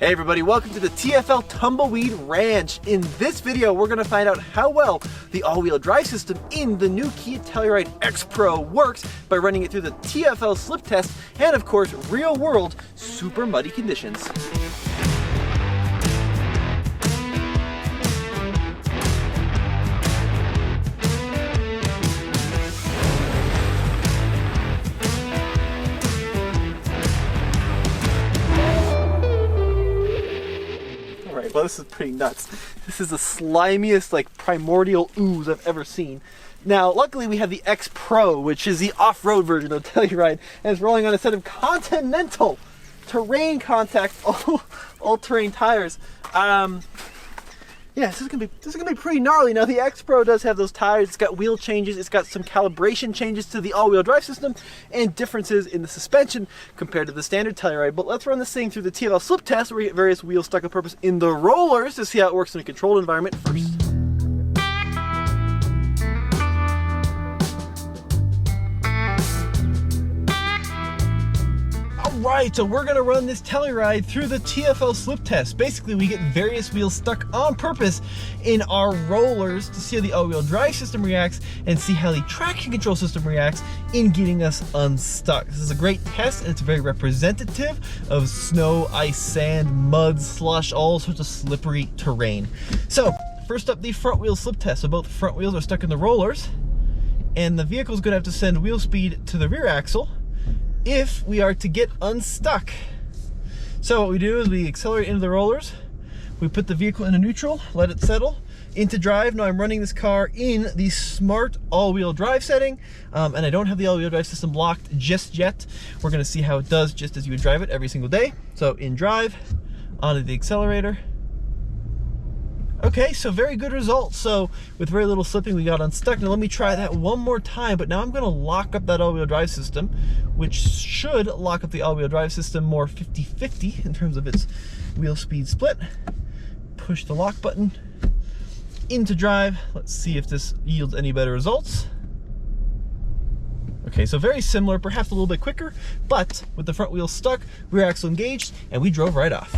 Hey everybody, welcome to the TFL Tumbleweed Ranch. In this video, we're going to find out how well the all-wheel drive system in the new Kia Telluride X Pro works by running it through the TFL slip test and of course, real-world super muddy conditions. Well, this is pretty nuts. This is the slimiest, like, primordial ooze I've ever seen. Now, luckily we have the X Pro, which is the off-road version of Telluride, and it's rolling on a set of Continental terrain contact all-terrain tires. Yeah, this is gonna be pretty gnarly. Now the X Pro does have those tires. It's got wheel changes. It's got some calibration changes to the all-wheel drive system and differences in the suspension compared to the standard Telluride. But let's run this thing through the TFL slip test where we get various wheels stuck on purpose in the rollers to see how it works in a controlled environment first. Alright, so we're going to run this Telluride through the TFL slip test. Basically, we get various wheels stuck on purpose in our rollers to see how the all-wheel drive system reacts and see how the traction control system reacts in getting us unstuck. This is a great test and it's very representative of snow, ice, sand, mud, slush, all sorts of slippery terrain. So, first up, the front wheel slip test. So both front wheels are stuck in the rollers and the vehicle is going to have to send wheel speed to the rear axle if we are to get unstuck. So what we do is we accelerate into the rollers, we put the vehicle into neutral, let it settle, into drive. Now I'm running this car in the smart all-wheel drive setting, and I don't have the all-wheel drive system locked just yet. We're gonna see how it does just as you would drive it every single day. So in drive, onto the accelerator. Okay, so very good results. So with very little slipping, we got unstuck. Now let me try that one more time, but now I'm gonna lock up that all-wheel drive system, which should lock up the all-wheel drive system more 50-50 in terms of its wheel speed split. Push the lock button into drive. Let's see if this yields any better results. Okay, so very similar, perhaps a little bit quicker, but with the front wheel stuck, rear axle engaged, and we drove right off.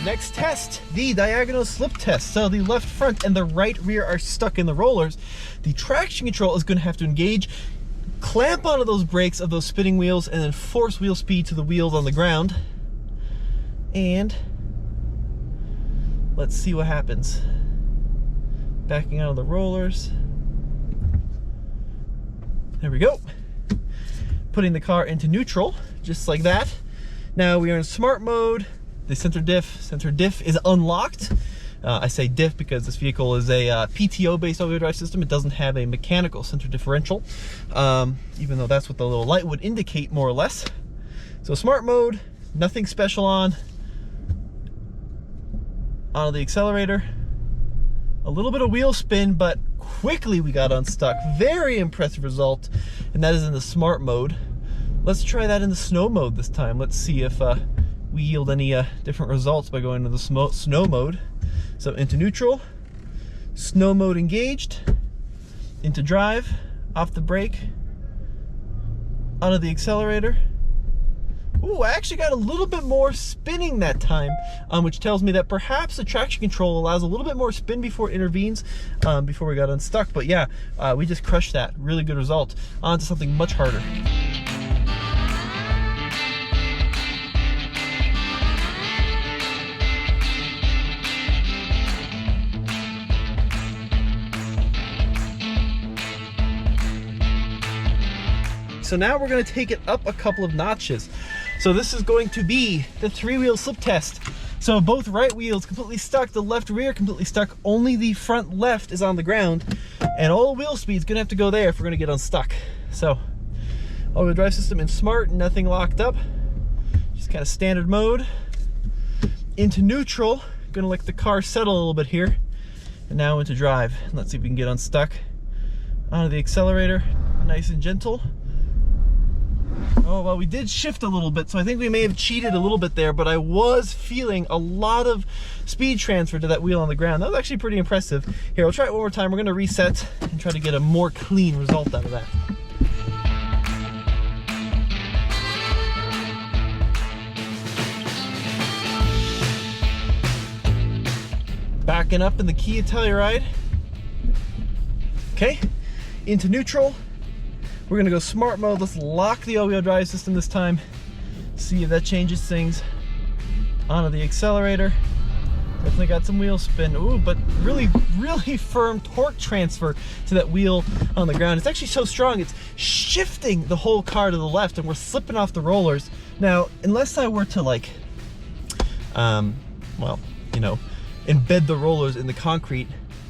Next test, the diagonal slip test. So the left front and the right rear are stuck in the rollers. The traction control is going to have to engage, clamp onto those brakes of those spinning wheels, and then force wheel speed to the wheels on the ground. And let's see what happens. Backing out of the rollers. There we go. Putting the car into neutral, just like that. Now we are in smart mode. The center diff is unlocked. I say diff because this vehicle is a PTO-based all-wheel drive system. It doesn't have a mechanical center differential, even though that's what the little light would indicate more or less. So smart mode, nothing special on the accelerator. A little bit of wheel spin, but quickly we got unstuck. Very impressive result, and that is in the smart mode. Let's try that in the snow mode this time. Let's see if we yield any different results by going to the snow mode. So into neutral, snow mode engaged, into drive, off the brake, onto the accelerator. Ooh, I actually got a little bit more spinning that time, which tells me that perhaps the traction control allows a little bit more spin before it intervenes, before we got unstuck. But yeah, we just crushed that. Really good result. On to something much harder. So now we're going to take it up a couple of notches. So this is going to be the three-wheel slip test. So both right wheels completely stuck, the left rear completely stuck, only the front left is on the ground, and all wheel speed is going to have to go there if we're going to get unstuck. So all-wheel drive system in smart, nothing locked up, just kind of standard mode. Into neutral, going to let the car settle a little bit here, and now into drive. Let's see if we can get unstuck. Onto the accelerator, nice and gentle. Oh, well, we did shift a little bit, so I think we may have cheated a little bit there, but I was feeling a lot of speed transfer to that wheel on the ground. That was actually pretty impressive. Here, we'll try it one more time. We're gonna reset and try to get a more clean result out of that. Backing up in the Kia Telluride. Okay, into neutral. We're gonna go smart mode. Let's lock the all-wheel drive system this time. See if that changes things. Onto the accelerator. Definitely got some wheel spin. Ooh, but really firm torque transfer to that wheel on the ground. It's actually so strong, it's shifting the whole car to the left, and we're slipping off the rollers. Now, unless I were to like, well, you know, embed the rollers in the concrete,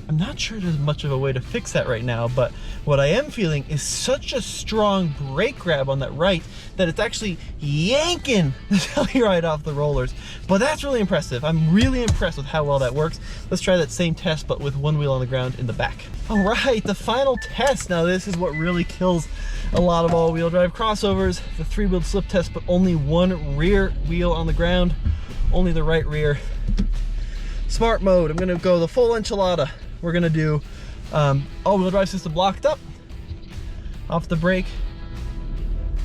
I'm not sure there's much of a way to fix that right now, but what I am feeling is such a strong brake grab on that right that it's actually yanking the Telluride off the rollers. But that's really impressive. I'm really impressed with how well that works. Let's try that same test, but with one wheel on the ground in the back. All right, the final test. Now this is what really kills a lot of all-wheel drive crossovers. The three-wheeled slip test, but only one rear wheel on the ground, only the right rear. Smart mode, I'm gonna go the full enchilada. We're gonna do all-wheel drive system locked up, off the brake,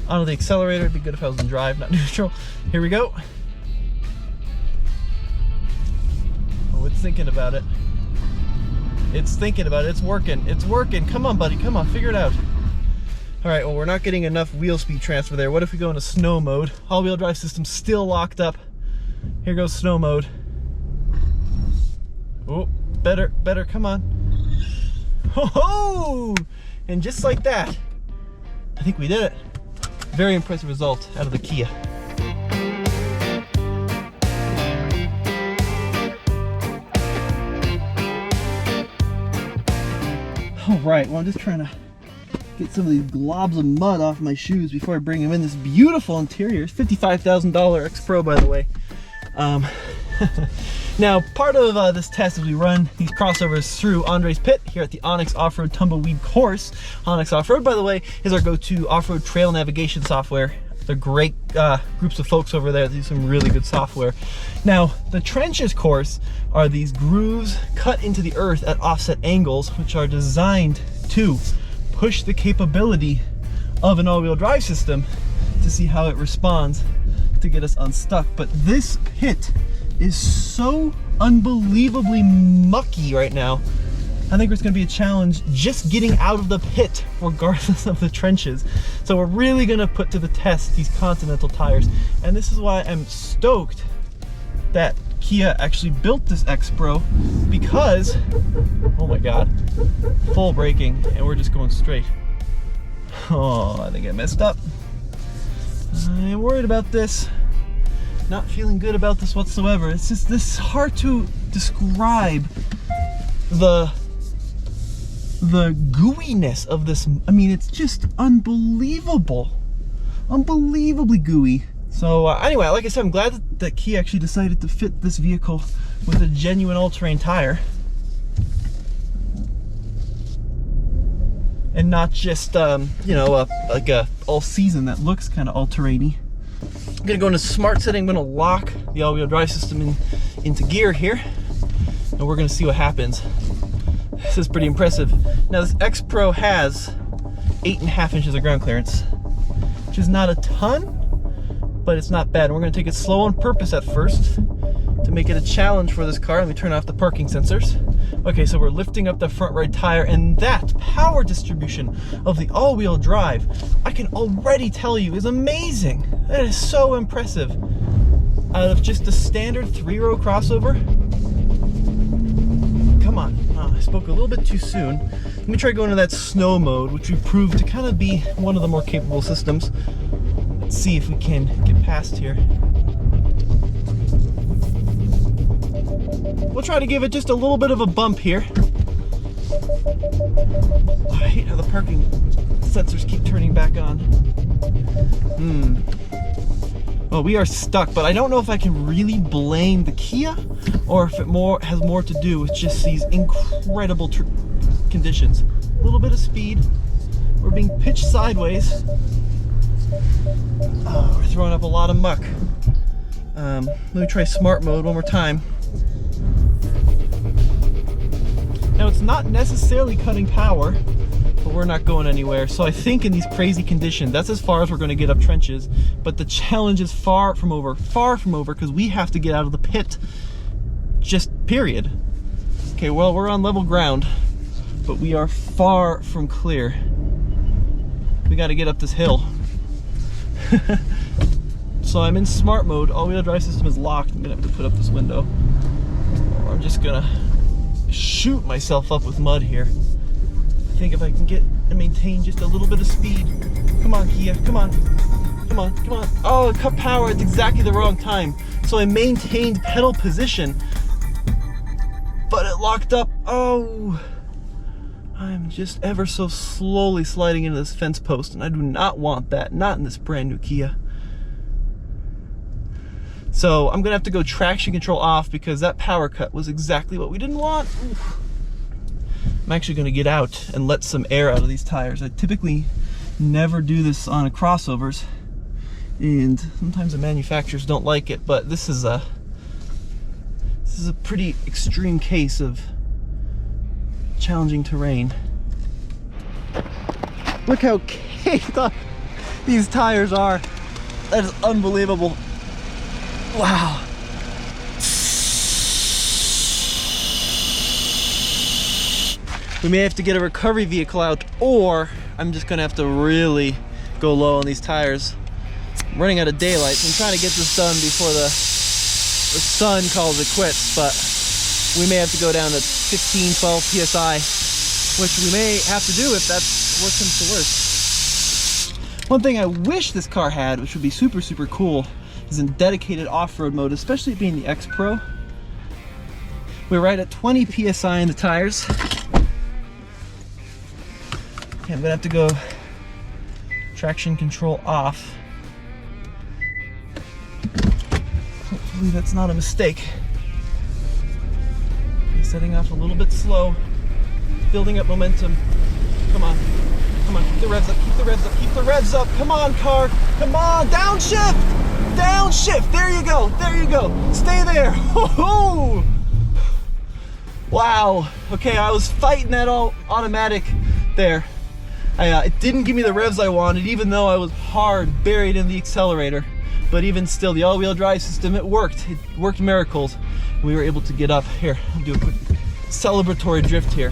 onto the accelerator. It'd be good if I was in drive, not neutral. Here we go. Oh, it's thinking about it. It's thinking about it. It's working. It's working. Come on, buddy. Come on, figure it out. All right, well, we're not getting enough wheel speed transfer there. What if we go into snow mode? All-wheel drive system still locked up. Here goes snow mode. Oh, better, come on. Ho-ho! And just like that, I think we did it. Very impressive result out of the Kia. All right, well, I'm just trying to get some of these globs of mud off my shoes before I bring them in. This beautiful interior. It's $55,000 X Pro, by the way. Now, part of this test is we run these crossovers through Andre's pit here at the Onyx Off-Road Tumbleweed course. Onyx Off-Road, by the way, is our go-to off-road trail navigation software. They're great groups of folks over there that do some really good software. Now, the trenches course are these grooves cut into the earth at offset angles, which are designed to push the capability of an all-wheel drive system to see how it responds to get us unstuck. But this pit is so unbelievably mucky right now. I think it's going to be a challenge just getting out of the pit regardless of the trenches. So we're really going to put to the test these Continental tires, and this is why I'm stoked that Kia actually built this X Pro, because, oh my god, full braking and we're just going straight. Oh, I think I messed up. I'm worried about this. Not feeling good about this whatsoever. It's just this hard to describe the gooiness of this. I mean, it's just unbelievable, unbelievably gooey. So anyway, like I said, I'm glad that Kia actually decided to fit this vehicle with a genuine all-terrain tire, and not just you know, like a all-season that looks kind of all-terrainy. I'm gonna go into smart setting. I'm gonna lock the all-wheel drive system into gear here, and we're gonna see what happens. This is pretty impressive. Now, this X Pro has 8.5 inches of ground clearance, which is not a ton, but it's not bad. And we're gonna take it slow on purpose at first to make it a challenge for this car. Let me turn off the parking sensors. Okay, so we're lifting up the front right tire, and that power distribution of the all-wheel drive, I can already tell you, is amazing. That is so impressive. Out of just a standard 3-row crossover. Come on. Oh, I spoke a little bit too soon. Let me try going to that snow mode, which we proved to kind of be one of the more capable systems. Let's see if we can get past here. We'll try to give it just a little bit of a bump here. Oh, I hate how the parking sensors keep turning back on. Well, we are stuck, but I don't know if I can really blame the Kia or if it has more to do with just these incredible conditions. A little bit of speed. We're being pitched sideways. Oh, we're throwing up a lot of muck. Let me try smart mode one more time. Now it's not necessarily cutting power, but we're not going anywhere. So I think in these crazy conditions, that's as far as we're going to get up trenches. But the challenge is far from over, because we have to get out of the pit, just period. Okay, well, we're on level ground, but we are far from clear. We got to get up this hill. So I'm in smart mode. All-wheel drive system is locked. I'm gonna have to put up this window, or I'm just gonna shoot myself up with mud here. I think if I can get and maintain just a little bit of speed. Come on, Kia, come on. Come on, come on. Oh, it cut power at exactly the wrong time. So I maintained pedal position, but it locked up. Oh, I'm just ever so slowly sliding into this fence post, and I do not want that, not in this brand new Kia. So I'm gonna have to go traction control off because that power cut was exactly what we didn't want. Oof. I'm actually gonna get out and let some air out of these tires. I typically never do this on crossovers, and sometimes the manufacturers don't like it, but this is a pretty extreme case of challenging terrain. Look how caked up these tires are. That is unbelievable. Wow. We may have to get a recovery vehicle out, or I'm just gonna have to really go low on these tires. I'm running out of daylight, so I'm trying to get this done before the sun calls it quits, but we may have to go down to 15, 12 PSI, which we may have to do if that's what comes to worst. One thing I wish this car had, which would be super, super cool, is in dedicated off-road mode, especially being the X Pro. We're right at 20 PSI in the tires. Okay, I'm gonna have to go traction control off. Hopefully that's not a mistake. Okay, setting off a little bit slow, building up momentum. Come on, come on, keep the revs up, keep the revs up, keep the revs up. Come on, car, come on, downshift! Downshift, there you go, there you go. Stay there. Oh, wow. Okay, I was fighting that all automatic there. It didn't give me the revs I wanted, even though I was hard buried in the accelerator. But even still, the all-wheel drive system, it worked. It worked miracles. We were able to get up. Here, I'll do a quick celebratory drift here.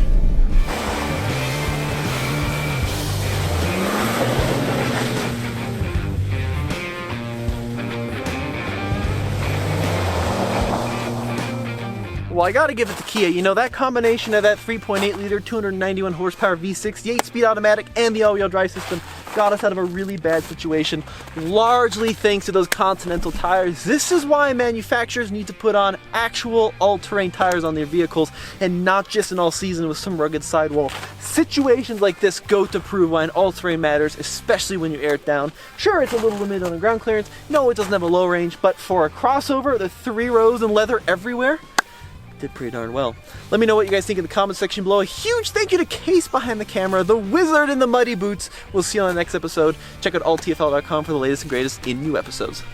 Well, I gotta give it to Kia. You know, that combination of that 3.8 liter, 291 horsepower V6, the 8-speed automatic, and the all-wheel drive system got us out of a really bad situation, largely thanks to those Continental tires. This is why manufacturers need to put on actual all-terrain tires on their vehicles, and not just an all-season with some rugged sidewall. Situations like this go to prove why an all-terrain matters, especially when you air it down. Sure, it's a little limited on the ground clearance. No, it doesn't have a low range, but for a crossover, the 3 rows and leather everywhere, did pretty darn well. Let me know what you guys think in the comment section below. A huge thank you to Case behind the camera, the wizard in the muddy boots. We'll see you on the next episode. Check out alltfl.com for the latest and greatest in new episodes.